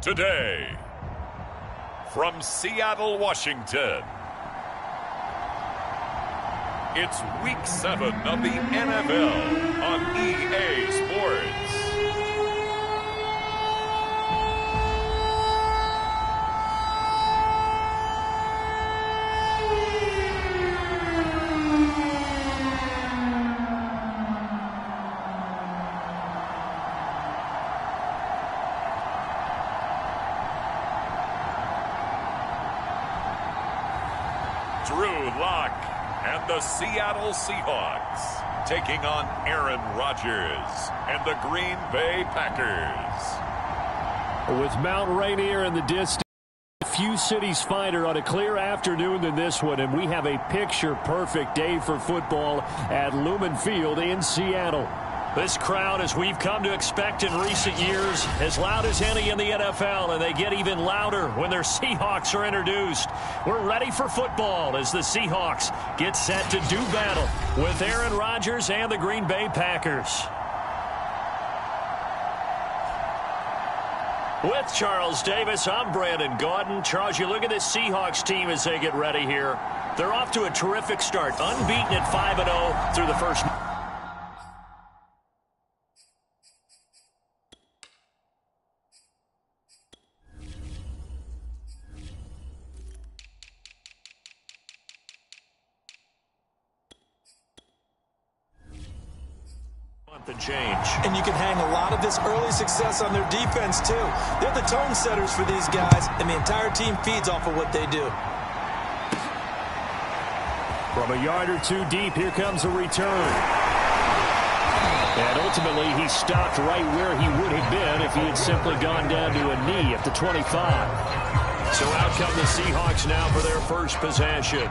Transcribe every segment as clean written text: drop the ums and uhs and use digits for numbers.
Today, from Seattle, Washington, it's Week 7 of the NFL on EA Sports. Drew Lock and the Seattle Seahawks taking on Aaron Rodgers and the Green Bay Packers. With Mount Rainier in the distance, few cities finer on a clear afternoon than this one, and we have a picture-perfect day for football at Lumen Field in Seattle. This crowd, as we've come to expect in recent years, as loud as any in the NFL, and they get even louder when their Seahawks are introduced. We're ready for football as the Seahawks get set to do battle with Aaron Rodgers and the Green Bay Packers. With Charles Davis, I'm Brandon Gaudin. Charles, you look at this Seahawks team as they get ready here. They're off to a terrific start, unbeaten at 5-0 through the first. And change. And you can hang a lot of this early success on their defense, too. They're the tone setters for these guys, and the entire team feeds off of what they do. From a yard or two deep, here comes a return. And ultimately, he stopped right where he would have been if he had simply gone down to a knee at the 25. So out come the Seahawks now for their first possession.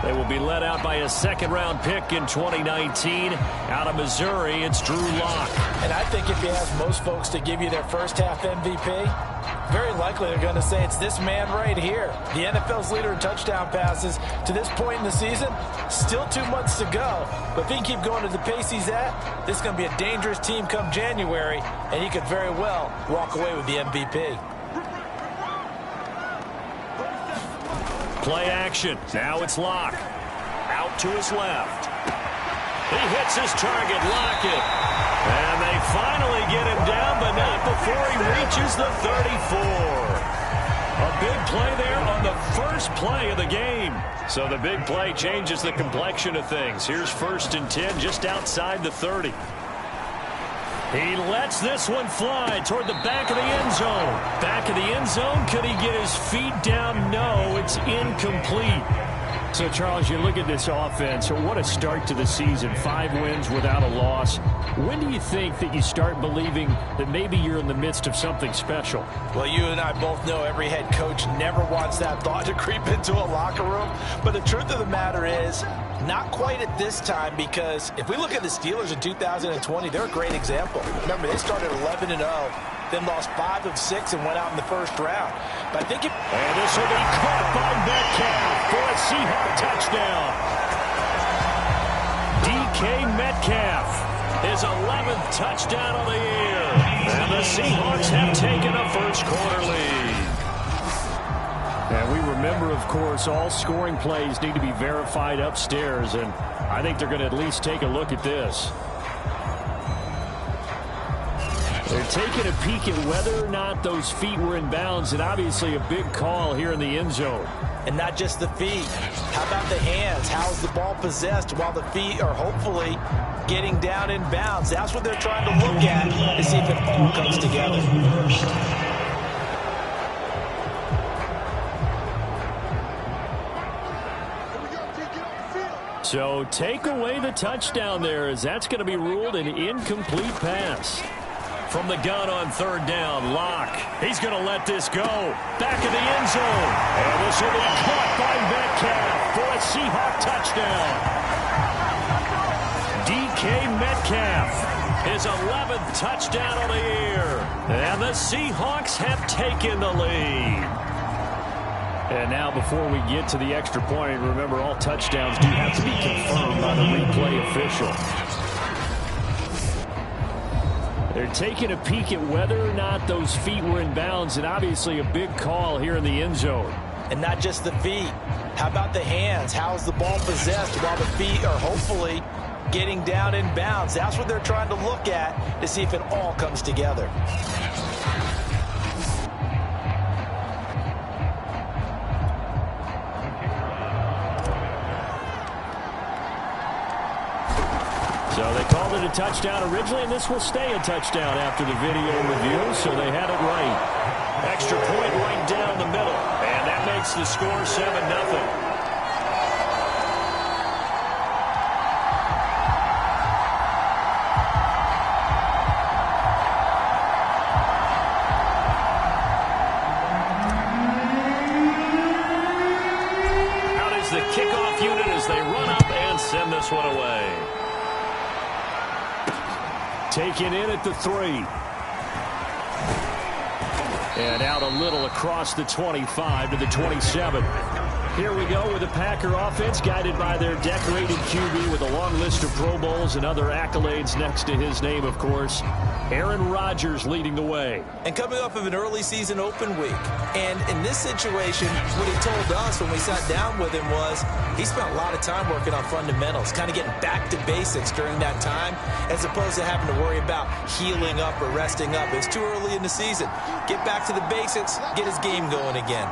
They will be led out by a second-round pick in 2019. Out of Missouri, it's Drew Lock. And I think if you ask most folks to give you their first-half MVP, very likely they're going to say it's this man right here. The NFL's leader in touchdown passes to this point in the season. Still 2 months to go. But if he can keep going at the pace he's at, this is going to be a dangerous team come January, and he could very well walk away with the MVP. Play action. Now it's Lock. Out to his left. He hits his target, Lockett. And they finally get him down, but not before he reaches the 34. A big play there on the first play of the game. So the big play changes the complexion of things. Here's 1st and 10 just outside the 30. He lets this one fly toward the back of the end zone. Back of the end zone. Could he get his feet down? No, it's incomplete. So, Charles, you look at this offense. What a start to the season. 5 wins without a loss. When do you think that you start believing that maybe you're in the midst of something special? Well, you and I both know every head coach never wants that thought to creep into a locker room. But the truth of the matter is, not quite at this time, because if we look at the Steelers in 2020, they're a great example. Remember, they started 11-0, then lost 5 of 6 and went out in the first round. But I think and this will be caught by Metcalf for a Seahawks touchdown. DK Metcalf, his 11th touchdown of the year. And the Seahawks have taken a first-quarter lead. And we remember, of course, all scoring plays need to be verified upstairs, and I think they're going to at least take a look at this. They're taking a peek at whether or not those feet were in bounds, and obviously a big call here in the end zone. And not just the feet. How about the hands? How's the ball possessed while the feet are hopefully getting down in bounds? That's what they're trying to look at to see if it all comes together. So take away the touchdown there, as that's going to be ruled an incomplete pass. From the gun on 3rd down, Lock. He's going to let this go. Back of the end zone. And this will be caught by Metcalf for a Seahawk touchdown. DK Metcalf, his 11th touchdown of the year. And the Seahawks have taken the lead. And now before we get to the extra point, remember all touchdowns do have to be confirmed by the replay official. They're taking a peek at whether or not those feet were in bounds, and obviously a big call here in the end zone. And not just the feet. How about the hands? How's the ball possessed while the feet are hopefully getting down in bounds? That's what they're trying to look at to see if it all comes together. So they called it a touchdown originally, and this will stay a touchdown after the video review, so they had it right. Extra point right down the middle, and that makes the score 7-0. The kickoff unit as they run up and send this one away. Taken in at the 3. And out a little across the 25 to the 27. Here we go with the Packer offense guided by their decorated QB with a long list of Pro Bowls and other accolades next to his name, of course. Aaron Rodgers leading the way. And coming off of an early season open week. And in this situation, what he told us when we sat down with him was he spent a lot of time working on fundamentals, kind of getting back to basics during that time, as opposed to having to worry about healing up or resting up. It's too early in the season. Get back to the basics, get his game going again.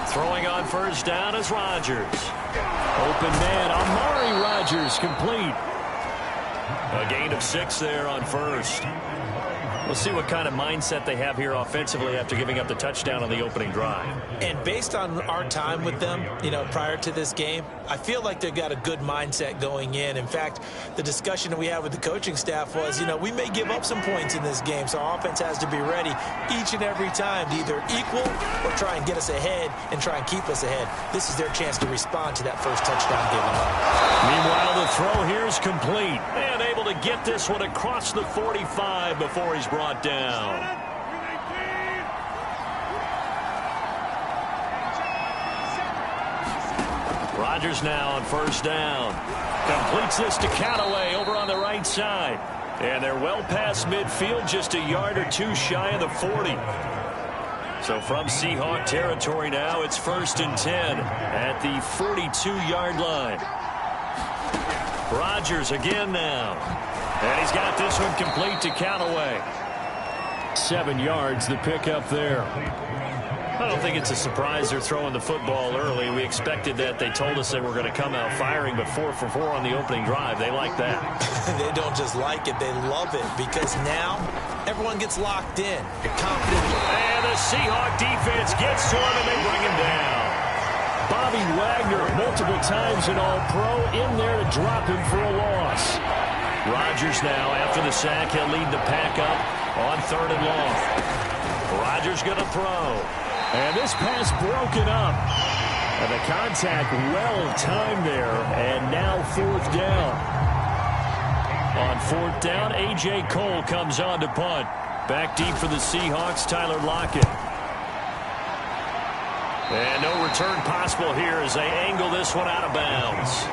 Throwing on first down is Rodgers. Open man, Amari Rodgers complete. A gain of 6 there on first. We'll see what kind of mindset they have here offensively after giving up the touchdown on the opening drive. And based on our time with them, prior to this game, I feel like they've got a good mindset going in. In fact, the discussion that we had with the coaching staff was, we may give up some points in this game, so our offense has to be ready each and every time to either equal or try and get us ahead and try and keep us ahead. This is their chance to respond to that first touchdown given up. Meanwhile, the throw here is complete. And able to get this one across the 45 before he's brought down. Rodgers now on first down. Completes this to Callaway over on the right side. And they're well past midfield, just a yard or two shy of the 40. So from Seahawk territory now, it's 1st and 10 at the 42-yard line. Rodgers again now. And he's got this one complete to Callaway. 7 yards, the pickup there. I don't think it's a surprise they're throwing the football early. We expected that. They told us they were going to come out firing, but 4 for 4 on the opening drive. They like that. They don't just like it, they love it, because now everyone gets locked in. You're confident. And the Seahawk defense gets to him, and they bring him down. Bobby Wagner multiple times an All-Pro in there to drop him for a loss. Rodgers now, after the sack, he'll lead the pack up on 3rd and long. Rodgers going to throw. And this pass broken up. And the contact well timed there. And now 4th down. On 4th down, A.J. Cole comes on to punt. Back deep for the Seahawks, Tyler Lockett. And no return possible here as they angle this one out of bounds.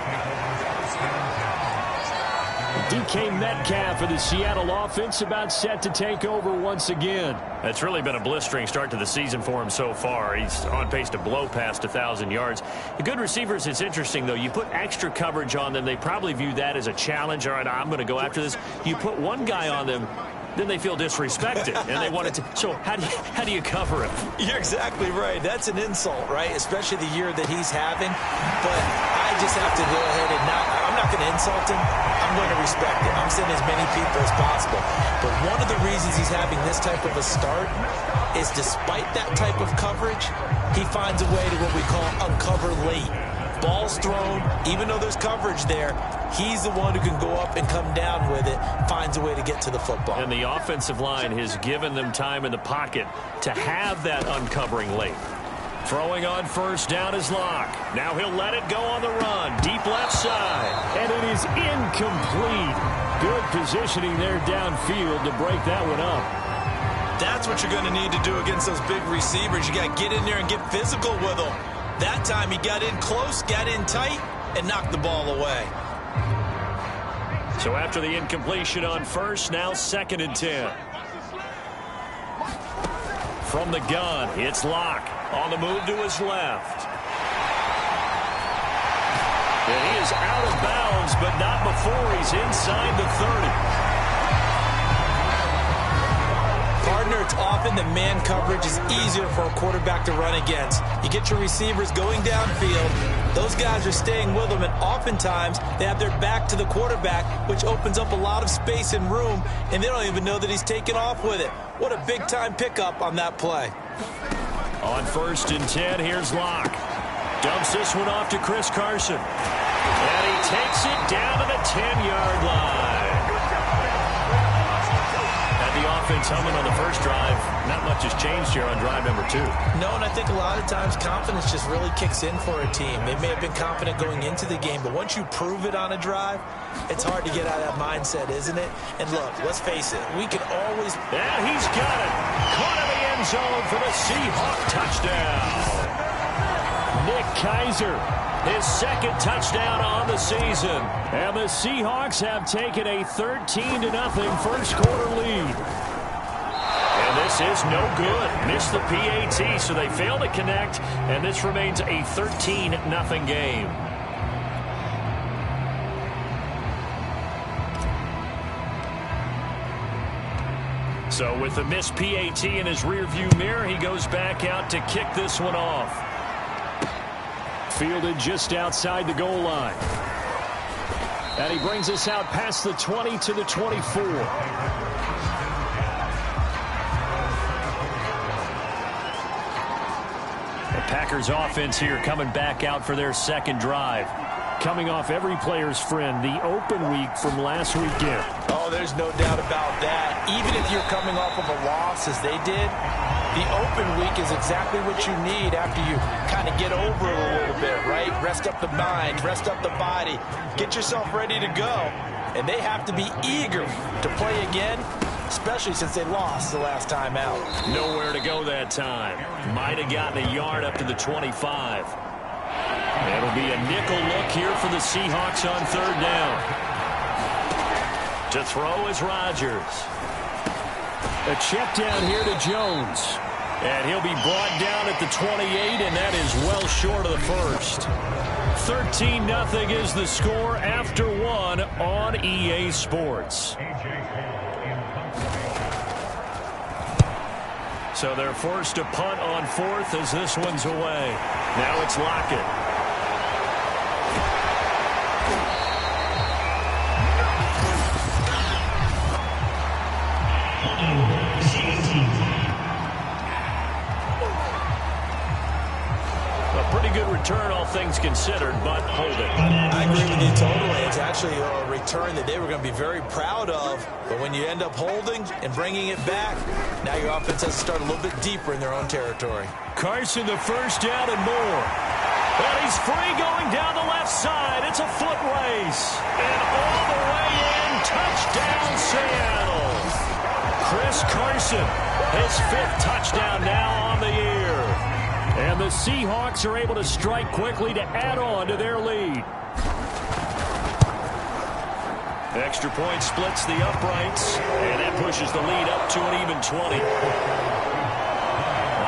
DK Metcalf for the Seattle offense about set to take over once again. It's really been a blistering start to the season for him so far. He's on pace to blow past 1,000 yards. The good receivers, it's interesting, though. You put extra coverage on them, they probably view that as a challenge. All right, I'm going to go after this. You put one guy on them, then they feel disrespected, and they want it to. So how do you cover him? You're exactly right. That's an insult, right? Especially the year that he's having. But I just have to go ahead and I'm not going to insult him. I'm going to respect it. I'm sending as many people as possible. But one of the reasons he's having this type of a start is despite that type of coverage, he finds a way to what we call uncover late. Ball's thrown, even though there's coverage there, he's the one who can go up and come down with it, finds a way to get to the football. And the offensive line has given them time in the pocket to have that uncovering late. Throwing on first down is Locke. Now he'll let it go on the run. Deep left side. And it is incomplete. Good positioning there downfield to break that one up. That's what you're going to need to do against those big receivers. You got to get in there and get physical with them. That time he got in close, got in tight, and knocked the ball away. So after the incompletion on first, now 2nd and 10. From the gun, it's Locke on the move to his left. And he is out of bounds, but not before he's inside the 30. Partner, it's often that man coverage is easier for a quarterback to run against. You get your receivers going downfield. Those guys are staying with them, and oftentimes they have their back to the quarterback, which opens up a lot of space and room, and they don't even know that he's taken off with it. What a big-time pickup on that play. On 1st and 10, here's Locke. Dumps this one off to Chris Carson. And he takes it down to the 10-yard line. And the offense humming on the first drive. Not much has changed here on drive number 2. No, and I think a lot of times confidence just really kicks in for a team. They may have been confident going into the game, but once you prove it on a drive, it's hard to get out of that mindset, isn't it? And look, let's face it, we can always... And he's got it. Caught in the end zone for the Seahawks touchdown. Nick Keiser, his 2nd touchdown on the season. And the Seahawks have taken a 13-0 first quarter lead. And this is no good. Missed the PAT, so they fail to connect, and this remains a 13-0 game. So with the missed PAT in his rearview mirror, he goes back out to kick this one off. Fielded just outside the goal line. And he brings us out past the 20 to the 24. The Packers offense here coming back out for their 2nd drive. Coming off every player's friend, the open week from last weekend. Oh, there's no doubt about that. Even if you're coming off of a loss as they did, the open week is exactly what you need after you kind of get over it a little bit, right? Rest up the mind, rest up the body, get yourself ready to go. And they have to be eager to play again, especially since they lost the last time out. Nowhere to go that time. Might have gotten a yard up to the 25. It'll be a nickel look here for the Seahawks on 3rd down. To throw is Rodgers. A check down here to Jones. And he'll be brought down at the 28, and that is well short of the first. 13-0 is the score after 1 on EA Sports. So they're forced to punt on 4th as this one's away. Now it's Lockett. Good return, all things considered, but hold it. I agree with you totally. It's actually a return that they were going to be very proud of, but when you end up holding and bringing it back, now your offense has to start a little bit deeper in their own territory. Carson, the 1st down and more. And he's free going down the left side. It's a foot race. And all the way in, touchdown Seattle. Chris Carson, his 5th touchdown now on the year. And the Seahawks are able to strike quickly to add on to their lead. The extra point splits the uprights, and that pushes the lead up to an even 20. Well,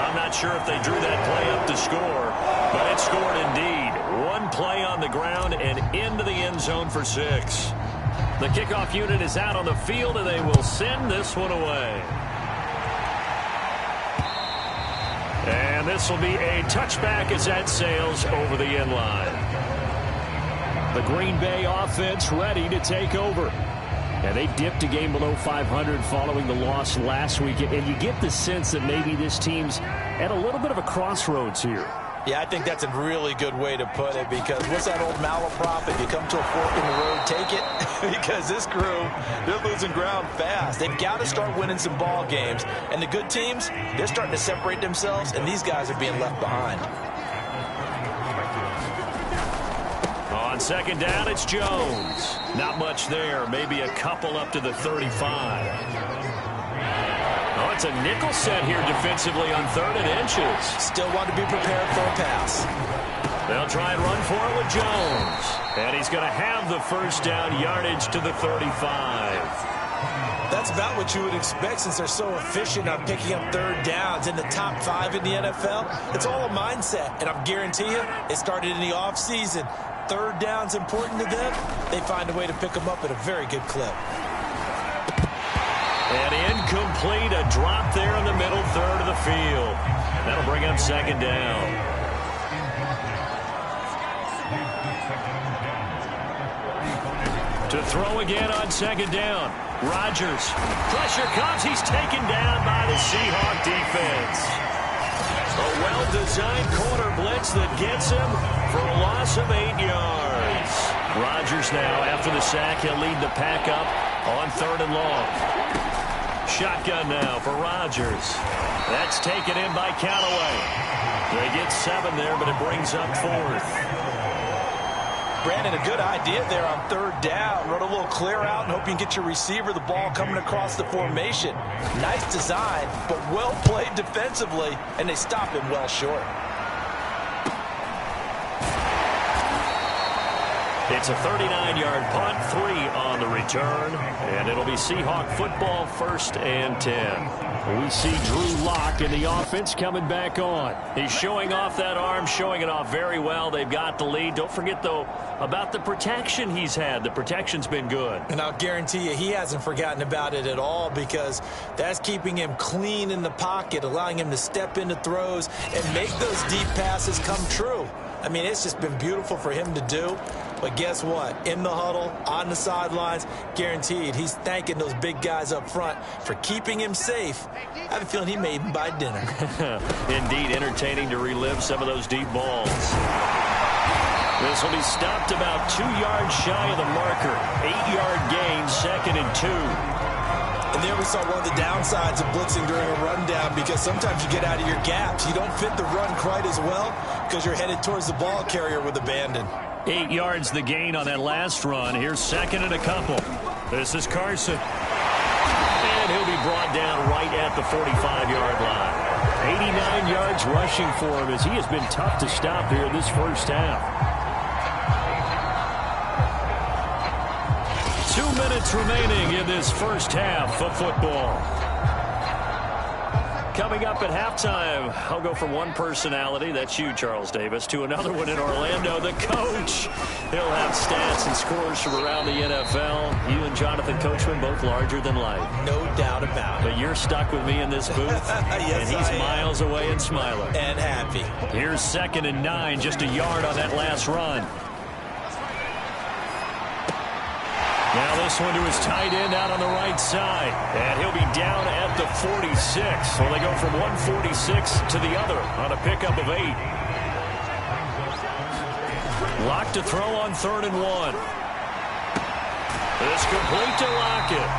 I'm not sure if they drew that play up to score, but it scored indeed. One play on the ground and into the end zone for 6. The kickoff unit is out on the field, and they will send this one away. And this will be a touchback as that sails over the end line. The Green Bay offense ready to take over. And they dipped a game below 500 following the loss last week. And you get the sense that maybe this team's at a little bit of a crossroads here. Yeah, I think that's a really good way to put it, because what's that old malaprop? If you come to a fork in the road, take it. Because this crew, they're losing ground fast. They've got to start winning some ball games. And the good teams, they're starting to separate themselves, and these guys are being left behind. On 2nd down, it's Jones. Not much there. Maybe a couple up to the 35. Oh, it's a nickel set here defensively on 3rd and inches. Still want to be prepared for a pass. They'll try and run for it with Jones. And he's going to have the first down, yardage to the 35. That's about what you would expect since they're so efficient on picking up third downs in the top 5 in the NFL. It's all a mindset, and I'm guarantee you it started in the offseason. Third down's important to them. They find a way to pick them up at a very good clip. And incomplete, a drop there in the middle third of the field. That'll bring up second down. To throw again on second down. Rodgers. Pressure comes. He's taken down by the Seahawks defense. A well-designed corner blitz that gets him for a loss of 8 yards. Rodgers now, after the sack, he'll lead the pack up on third and long. Shotgun now for Rodgers. That's taken in by Callaway. They get 7 there, but it brings up fourth. Brandon, a good idea there on third down. Run a little clear out and hope you can get your receiver the ball coming across the formation. Nice design, but well played defensively, and they stop him well short. It's a 39-yard punt, 3 on the return, and it'll be Seahawk football, 1st and 10. We see Drew Lock in the offense coming back on. He's showing off that arm, showing it off very well. They've got the lead. Don't forget, though, about the protection he's had. The protection's been good. And I'll guarantee you he hasn't forgotten about it at all, because that's keeping him clean in the pocket, allowing him to step into throws and make those deep passes come true. I mean, it's just been beautiful for him to do. But guess what? In the huddle, on the sidelines, guaranteed he's thanking those big guys up front for keeping him safe. I have a feeling he may even buy dinner. Indeed, entertaining to relive some of those deep balls. This will be stopped about 2 yards shy of the marker. 8-yard gain, 2nd and 2. And there we saw one of the downsides of blitzing during a rundown, because sometimes you get out of your gaps. You don't fit the run quite as well because you're headed towards the ball carrier with abandon. 8 yards the gain on that last run. Here's 2nd and a couple. This is Carson. And he'll be brought down right at the 45-yard line. 89 yards rushing for him, as he has been tough to stop here this first half. 2 minutes remaining in this first half of football. Coming up at halftime, I'll go from one personality, that's you, Charles Davis, to another one in Orlando, the coach. He'll have stats and scores from around the NFL. You and Jonathan Coachman, both larger than life. No doubt about it. But you're stuck with me in this booth, yes, and he's miles away and smiling. And happy. Here's 2nd and 9, just a yard on that last run. Now this one to his tight end out on the right side. And he'll be down at the 46. So they go from 146 to the other on a pickup of 8. Lock to throw on 3rd and 1. It's complete to Lockett.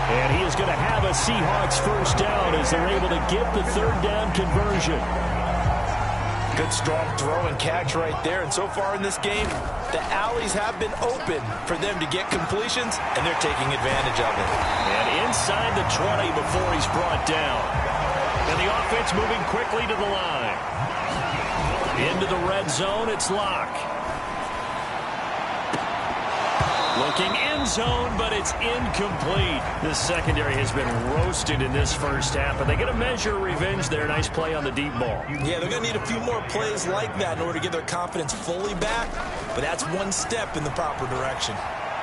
And he is going to have a Seahawks first down as they're able to get the 3rd down conversion. Good strong throw and catch right there. And so far in this game, the alleys have been open for them to get completions, and they're taking advantage of it. And inside the 20 before he's brought down. And the offense moving quickly to the line. Into the red zone, it's Lock. Looking end zone, but it's incomplete. The secondary has been roasted in this first half, but they get a measure of revenge there. Nice play on the deep ball. Yeah, they're going to need a few more plays like that in order to get their confidence fully back, but that's one step in the proper direction.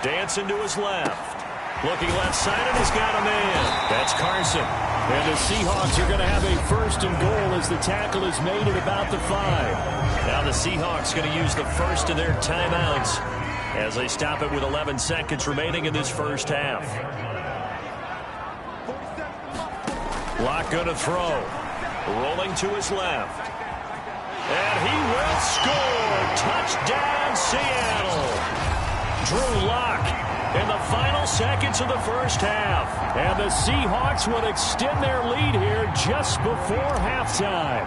Dancing to his left. Looking left side, and he's got a man. That's Carson. And the Seahawks are going to have a 1st and goal as the tackle is made at about the 5. Now the Seahawks going to use the first of their timeouts as they stop it with 11 seconds remaining in this first half. Lock going to throw. Rolling to his left. And he will score. Touchdown, Seattle. Drew Lock in the final seconds of the first half. And the Seahawks would extend their lead here just before halftime.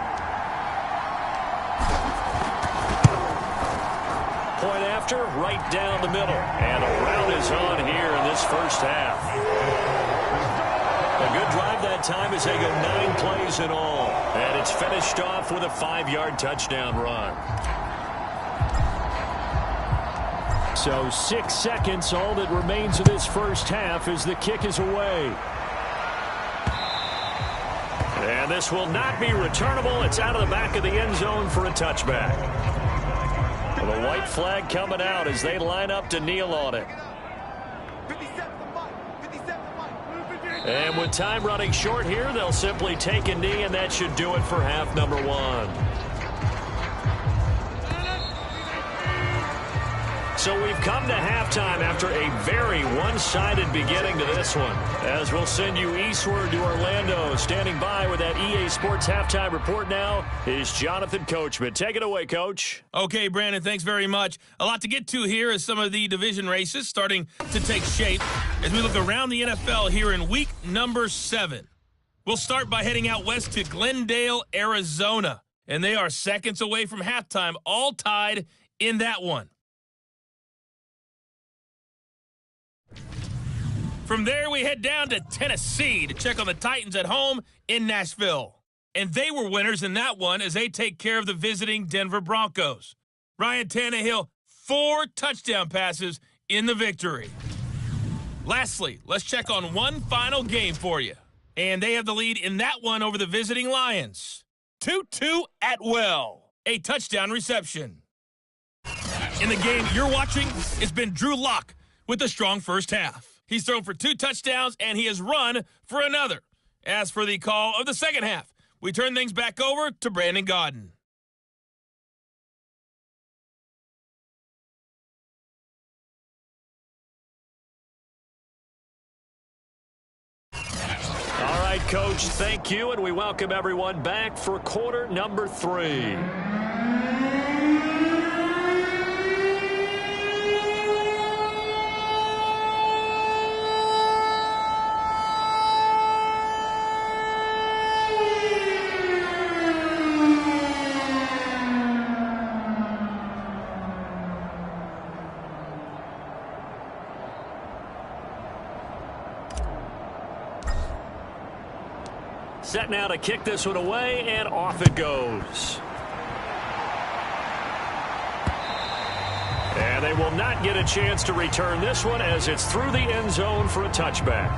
Point after, right down the middle. And a rout is on here in this first half. A good drive that time as they go 9 plays in all. And it's finished off with a 5-yard touchdown run. So 6 seconds, all that remains of this first half as the kick is away. And this will not be returnable. It's out of the back of the end zone for a touchback. The white flag coming out as they line up to kneel on it. And with time running short here, they'll simply take a knee, and that should do it for half number one. So we've come to halftime after a very one-sided beginning to this one. As we'll send you eastward to Orlando. Standing by with that EA Sports halftime report now is Jonathan Coachman. Take it away, Coach. Okay, Brandon, thanks very much. A lot to get to here as some of the division races starting to take shape as we look around the NFL here in week number 7. We'll start by heading out west to Glendale, Arizona. And they are seconds away from halftime, all tied in that one. From there, we head down to Tennessee to check on the Titans at home in Nashville. And they were winners in that one as they take care of the visiting Denver Broncos. Ryan Tannehill, 4 touchdown passes in the victory. Lastly, let's check on one final game for you. And they have the lead in that one over the visiting Lions. Tutu Atwell, a touchdown reception. In the game you're watching, it's been Drew Lock with a strong first half. He's thrown for 2 touchdowns, and he has run for another. As for the call of the second half, we turn things back over to Brandon Gaudin. All right, Coach, thank you, and we welcome everyone back for quarter number 3. Set now to kick this one away, and off it goes. And they will not get a chance to return this one as it's through the end zone for a touchback.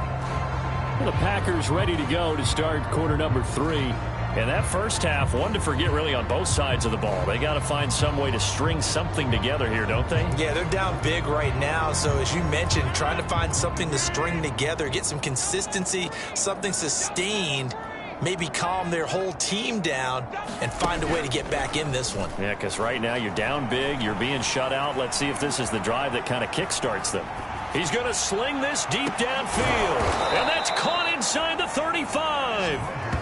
Well, the Packers ready to go to start quarter number 3. And that first half, one to forget really on both sides of the ball. They got to find some way to string something together here, don't they? Yeah, they're down big right now. So as you mentioned, trying to find something to string together, get some consistency, something sustained, maybe calm their whole team down and find a way to get back in this one. Yeah, because right now you're down big, you're being shut out. Let's see if this is the drive that kind of kickstarts them. He's going to sling this deep downfield, and that's caught inside the 35.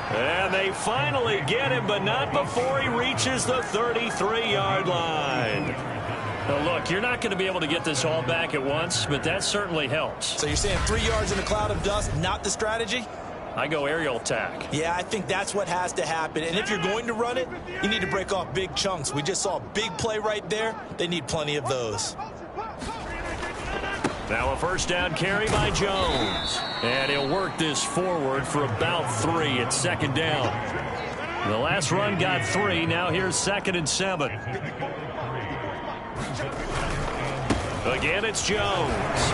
And they finally get him, but not before he reaches the 33-yard line. Now, look, you're not going to be able to get this all back at once, but that certainly helps. So you're saying 3 yards in a cloud of dust, not the strategy? I go aerial attack. Yeah, I think that's what has to happen. And if you're going to run it, you need to break off big chunks. We just saw a big play right there. They need plenty of those. Now a first down carry by Jones. And he'll work this forward for about 3 at second down. The last run got 3. Now here's 2nd and 7. Again, it's Jones.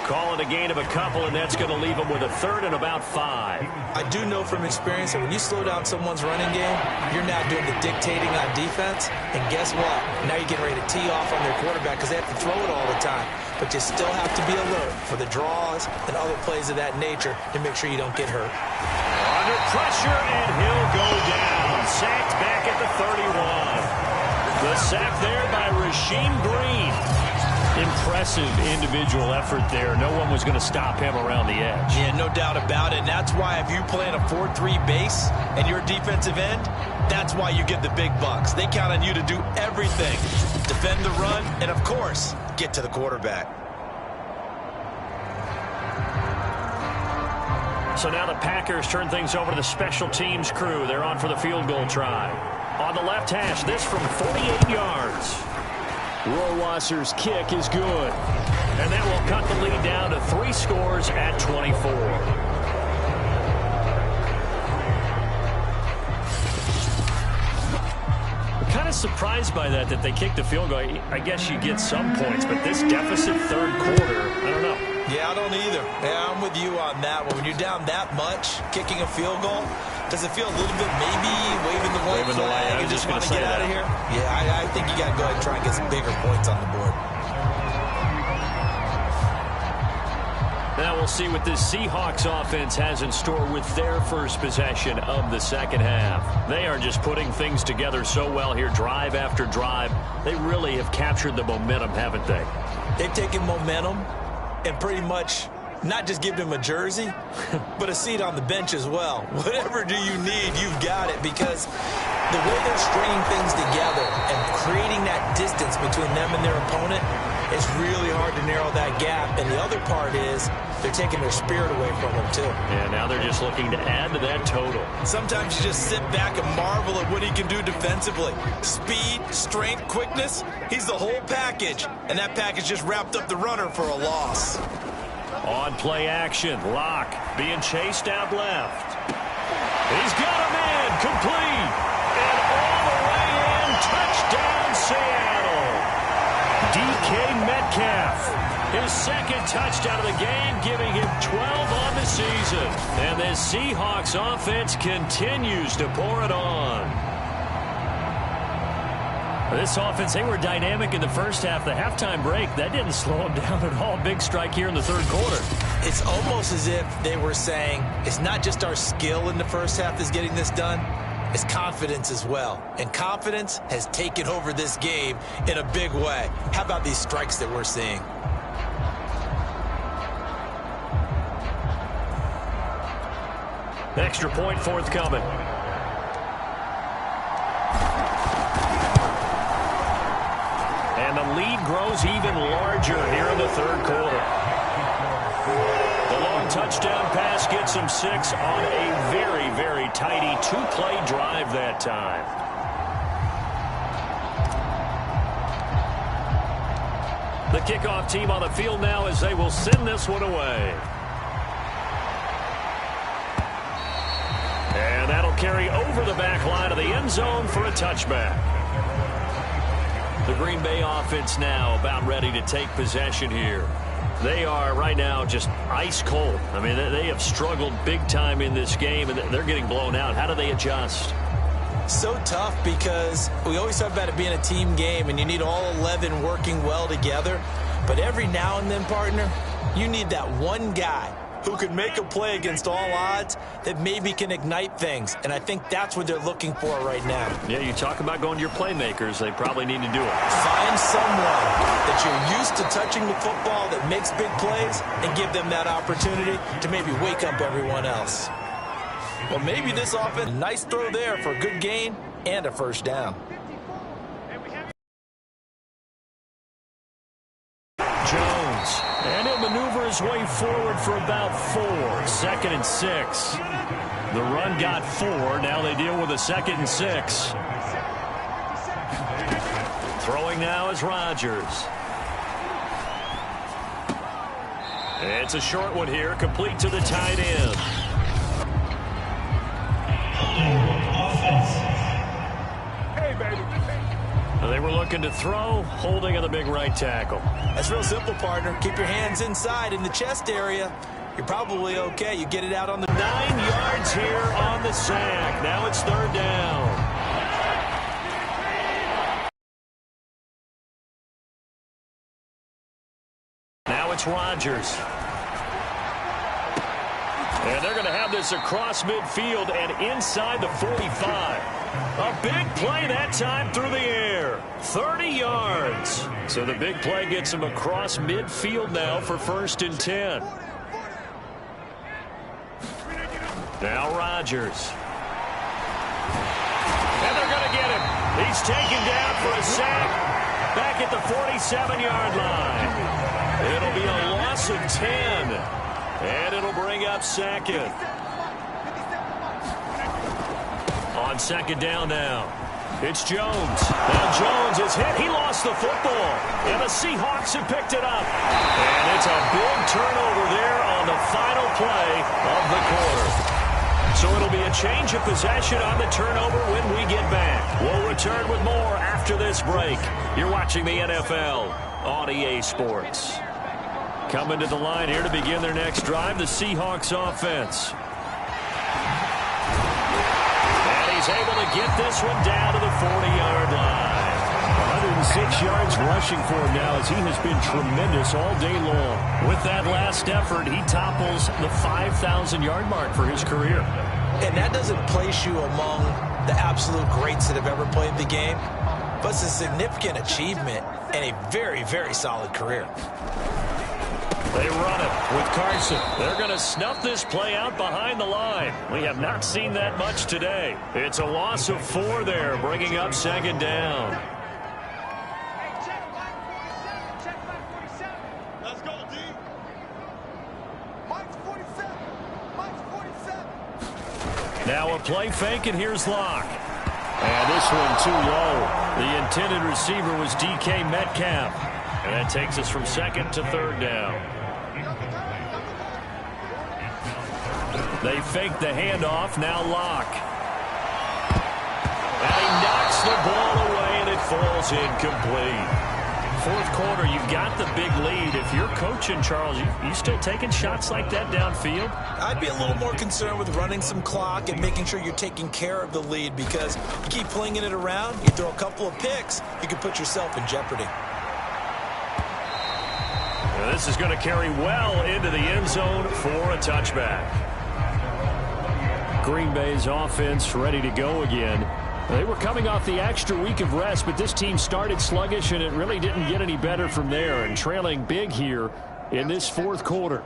Call it a gain of a couple, and that's going to leave them with a 3rd and about 5. I do know from experience that when you slow down someone's running game, you're now doing the dictating on defense. And guess what? Now you're getting ready to tee off on their quarterback because they have to throw it all the time. But you still have to be alert for the draws and other plays of that nature to make sure you don't get hurt. Under pressure, and he'll go down. Sacked back at the 31. The sack there by Rasheem Green. Impressive individual effort there. No one was going to stop him around the edge. Yeah, no doubt about it. And that's why if you play in a 4-3 base and you're a defensive end, that's why you get the big bucks. They count on you to do everything. Defend the run and, of course, get to the quarterback. So now the Packers turn things over to the special teams crew. They're on for the field goal try. On the left hash, this from 48 yards. Rohrwasser's kick is good. And that will cut the lead down to 3 scores at 24. Kind of of surprised by that they kicked the field goal. I guess you get some points, but this deficit third quarter, I don't know. Yeah, I don't either. Yeah, I'm with you on that one. When you're down that much, kicking a field goal, does it feel a little bit maybe waving the white flag and just want to get out of here? Yeah, I think you got to go ahead and try and get some bigger points on the board. Now we'll see what this Seahawks offense has in store with their first possession of the second half. They are just putting things together so well here, drive after drive. They really have captured the momentum, haven't they? They've taken momentum and pretty much not just give him a jersey, but a seat on the bench as well. Whatever do you need, you've got it, because the way they're stringing things together and creating that distance between them and their opponent, it's really hard to narrow that gap. And the other part is they're taking their spirit away from them, too. Yeah, now they're just looking to add to that total. Sometimes you just sit back and marvel at what he can do defensively. Speed, strength, quickness, he's the whole package. And that package just wrapped up the runner for a loss. On play action, Locke being chased out left. He's got a man, complete. And all the way in, touchdown Seattle. DK Metcalf, his second touchdown of the game, giving him 12 on the season. And this Seahawks offense continues to pour it on. This offense, they were dynamic in the first half. The halftime break, that didn't slow them down at all. Big strike here in the third quarter. It's almost as if they were saying, it's not just our skill in the first half that's getting this done, it's confidence as well. And confidence has taken over this game in a big way. How about these strikes that we're seeing? Extra point forthcoming. And the lead grows even larger here in the third quarter. The long touchdown pass gets him 6 on a very, very tidy two-play drive that time. The kickoff team on the field now as they will send this one away. And that'll carry over the back line of the end zone for a touchback. The Green Bay offense now about ready to take possession here. They are right now just ice cold. I mean, they have struggled big time in this game, and they're getting blown out. How do they adjust? So tough, because we always talk about it being a team game, and you need all 11 working well together. But every now and then, partner, you need that one guy who can make a play against all odds that maybe can ignite things. And I think that's what they're looking for right now. Yeah, you talk about going to your playmakers. They probably need to do it. Find someone that you're used to touching the football that makes big plays and give them that opportunity to maybe wake up everyone else. Well, maybe this offense, nice throw there for a good gain and a first down. Jones, and he'll maneuver his way forward for about 4. 2nd and 6. The run got 4. Now they deal with a 2nd and 6. Throwing now is Rodgers. It's a short one here, complete to the tight end. Hey, baby. They were looking to throw, holding on the big right tackle. That's real simple, partner. Keep your hands inside in the chest area. You're probably okay. You get it out on the 9 yards here on the sack. Now it's 3rd down. Now it's Rodgers. And they're going to have this across midfield and inside the 45. A big play that time through the air. 30 yards. So the big play gets him across midfield now for 1st and 10. Now Rodgers. And they're going to get him. He's taken down for a sack back at the 47-yard line. It'll be a loss of 10. And it'll bring up 2nd. On 2nd down now. It's Jones. Now Jones is hit. He lost the football. And the Seahawks have picked it up. And it's a big turnover there on the final play of the quarter. So it'll be a change of possession on the turnover when we get back. We'll return with more after this break. You're watching the NFL on EA Sports. Coming to the line here to begin their next drive, the Seahawks offense. And he's able to get this one down to the 40-yard line. 106 yards rushing for him now as he has been tremendous all day long. With that last effort, he topples the 5,000-yard mark for his career. And that doesn't place you among the absolute greats that have ever played the game, but it's a significant achievement and a very, very solid career. They run it with Carson. They're going to snuff this play out behind the line. We have not seen that much today. It's a loss of 4 there, bringing up second down. Now a play fake, and here's Locke. And this one too low. The intended receiver was DK Metcalf. And that takes us from second to third down. They fake the handoff, now Locke. And he knocks the ball away, and it falls incomplete. Fourth quarter, you've got the big lead. If you're coaching, Charles, you still taking shots like that downfield? I'd be a little more concerned with running some clock and making sure you're taking care of the lead, because you keep flinging it around, you throw a couple of picks, you can put yourself in jeopardy. Now this is going to carry well into the end zone for a touchback. Green Bay's offense ready to go again. They were coming off the extra week of rest, but this team started sluggish, and it really didn't get any better from there, and trailing big here in this fourth quarter.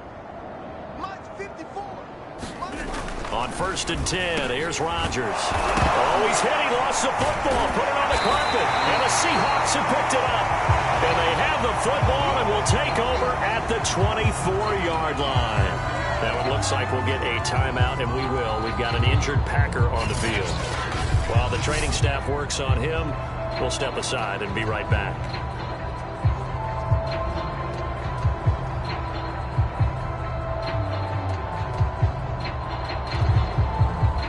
On 1st and 10, here's Rodgers. Oh, he's hit. He lost the football. Put it on the carpet, and the Seahawks have picked it up. And they have the football and will take over at the 24-yard line. Now it looks like we'll get a timeout, and we will. We've got an injured Packer on the field. While the training staff works on him, we'll step aside and be right back.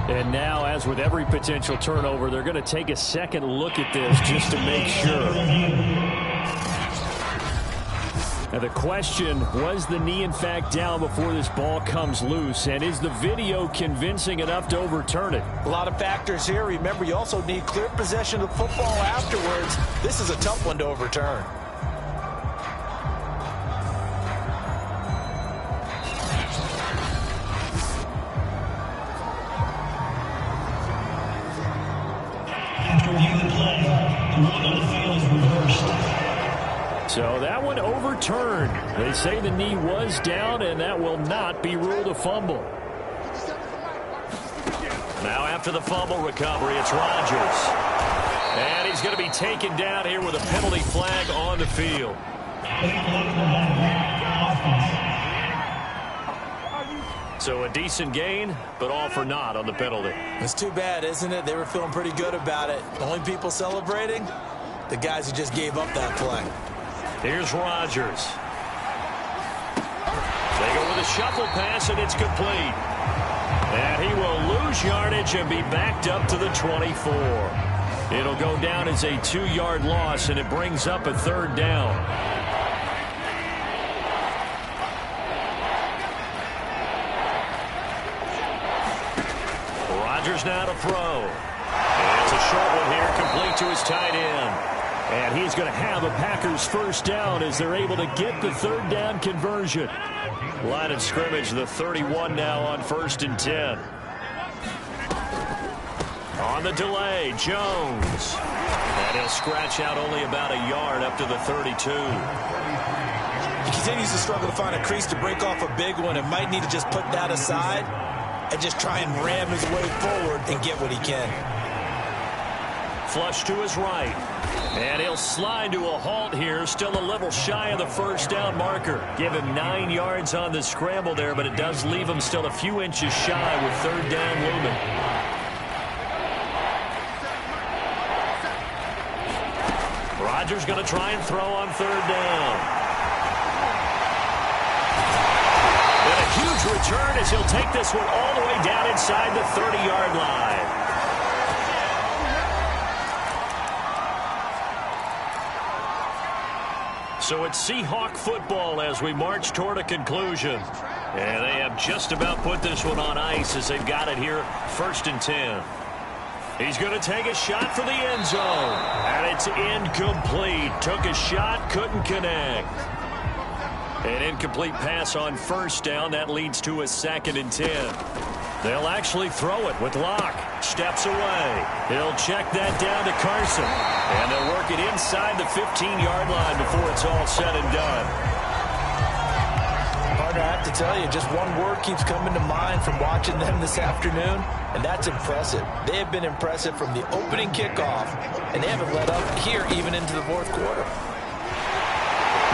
And now, as with every potential turnover, they're going to take a second look at this just to make sure. Now the question, was the knee in fact down before this ball comes loose? And is the video convincing enough to overturn it? A lot of factors here. Remember, you also need clear possession of the football afterwards. This is a tough one to overturn. After reviewing the play, the rule on the field is reversed. So that one overturned. They say the knee was down, and that will not be ruled a fumble. Now after the fumble recovery, it's Rodgers. And he's going to be taken down here with a penalty flag on the field. So a decent gain, but all for naught on the penalty. It's too bad, isn't it? They were feeling pretty good about it. The only people celebrating, the guys who just gave up that play. Here's Rodgers. They go with a shuffle pass, and it's complete. And he will lose yardage and be backed up to the 24. It'll go down as a 2-yard loss, and it brings up a third down. Rodgers now to throw. And it's a short one here, complete to his tight end. And he's going to have a Packers first down as they're able to get the third down conversion. Line of scrimmage, the 31 now on 1st and 10. On the delay, Jones. And he'll scratch out only about a yard up to the 32. He continues to struggle to find a crease to break off a big one, and might need to just put that aside and just try and ram his way forward and get what he can. Flush to his right. And he'll slide to a halt here, still a little shy of the first down marker. Give him 9 yards on the scramble there, but it does leave him still a few inches shy with third down looming. Rodgers going to try and throw on third down. And a huge return as he'll take this one all the way down inside the 30-yard line. So it's Seahawk football as we march toward a conclusion. And they have just about put this one on ice as they've got it here, 1st and 10. He's going to take a shot for the end zone. And it's incomplete. Took a shot, couldn't connect. An incomplete pass on 1st down. That leads to a 2nd and 10. They'll actually throw it with Locke. Steps away. He'll check that down to Carson. And they'll work it inside the 15-yard line before it's all said and done. Partner, I have to tell you, just one word keeps coming to mind from watching them this afternoon, and that's impressive. They have been impressive from the opening kickoff, and they haven't let up here even into the 4th quarter.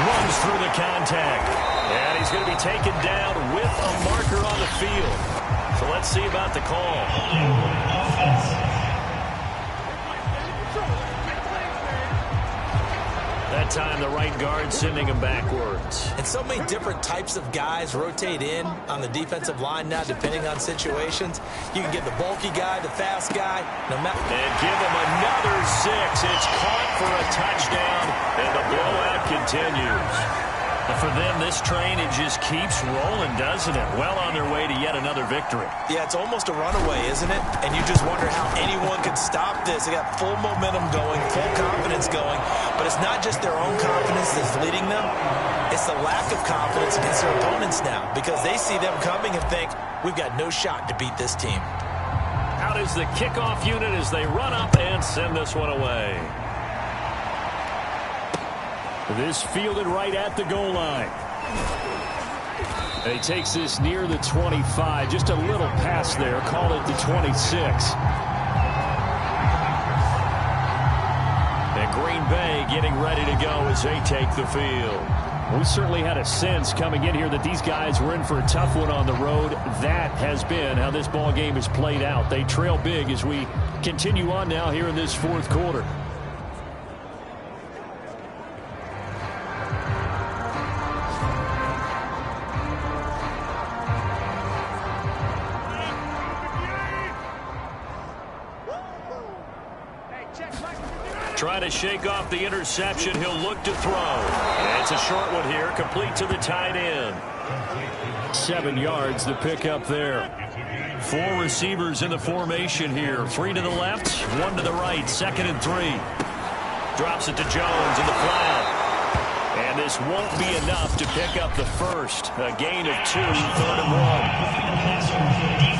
Runs through the contact. And he's going to be taken down with a marker on the field. So let's see about the call. That time the right guard sending him backwards. And so many different types of guys rotate in on the defensive line now depending on situations. You can get the bulky guy, the fast guy. And give him another 6. It's caught for a touchdown, and the blowout continues. And for them, this train, it just keeps rolling, doesn't it? Well on their way to yet another victory. Yeah, it's almost a runaway, isn't it? And you just wonder how anyone could stop this. They got full momentum going, full confidence going. But it's not just their own confidence that's leading them. It's the lack of confidence against their opponents now because they see them coming and think, we've got no shot to beat this team. Out is the kickoff unit as they run up and send this one away. This fielded right at the goal line. And he takes this near the 25. Just a little pass there. Call it the 26. And Green Bay getting ready to go as they take the field. We certainly had a sense coming in here that these guys were in for a tough one on the road. That has been how this ball game has played out. They trail big as we continue on now here in this 4th quarter. Trying to shake off the interception. He'll look to throw. And it's a short one here, complete to the tight end. 7 yards the pick up there. 4 receivers in the formation here. 3 to the left, 1 to the right. 2nd and 3. Drops it to Jones in the flat. And this won't be enough to pick up the first. A gain of 2, 3rd and 1.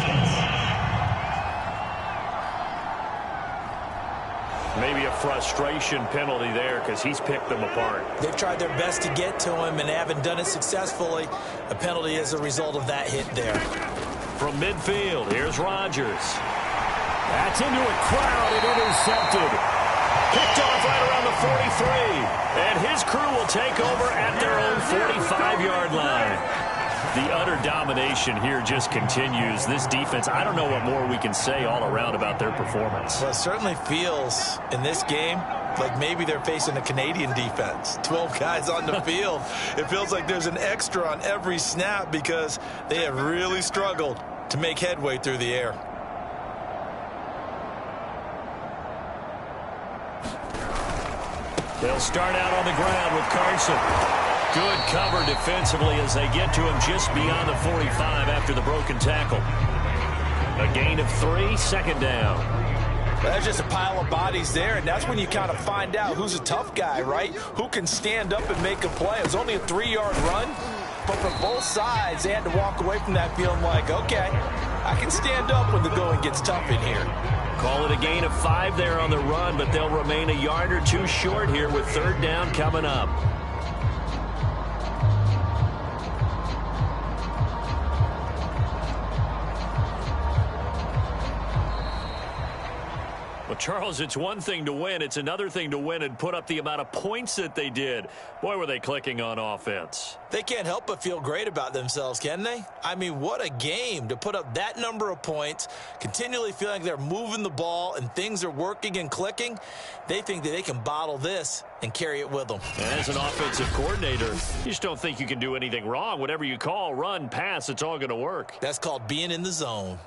Maybe a frustration penalty there because he's picked them apart. They've tried their best to get to him and haven't done it successfully. A penalty is a result of that hit there. From midfield, here's Rodgers. That's into a crowd and intercepted. Picked off right around the 43. And his crew will take over at their own 45-yard line. The utter domination here just continues. This defense, I don't know what more we can say all around about their performance. Well, it certainly feels in this game like maybe they're facing a Canadian defense. 12 guys on the field. It feels like there's an extra on every snap because they have really struggled to make headway through the air. They'll start out on the ground with Carson. Good cover defensively as they get to him just beyond the 45 after the broken tackle. A gain of 3, 2nd down. There's just a pile of bodies there, and that's when you kind of find out who's a tough guy, right? Who can stand up and make a play. It was only a 3-yard run, but for both sides, they had to walk away from that feeling like, okay, I can stand up when the going gets tough in here. Call it a gain of 5 there on the run, but they'll remain a yard or 2 short here with 3rd down coming up. Well, Charles, it's one thing to win. It's another thing to win and put up the amount of points that they did. Boy, were they clicking on offense. They can't help but feel great about themselves, can they? I mean, what a game to put up that number of points, continually feeling like they're moving the ball and things are working and clicking. They think that they can bottle this and carry it with them. And as an offensive coordinator, you just don't think you can do anything wrong. Whatever you call, run, pass, it's all going to work. That's called being in the zone.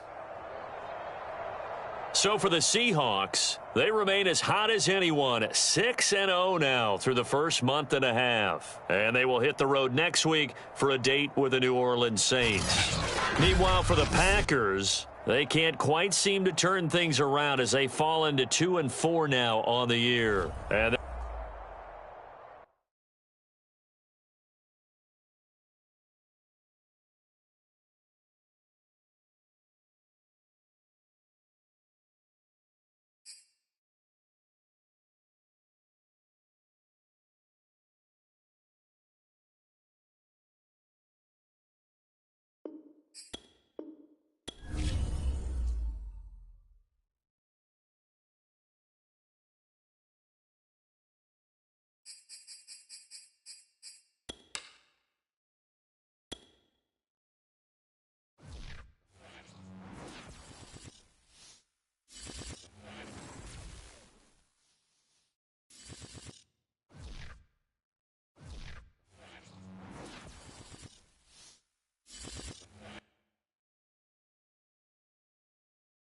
So for the Seahawks, they remain as hot as anyone, 6-0 now through the first month and a half. And they will hit the road next week for a date with the New Orleans Saints. Meanwhile, for the Packers, they can't quite seem to turn things around as they fall into 2-4 now on the year. And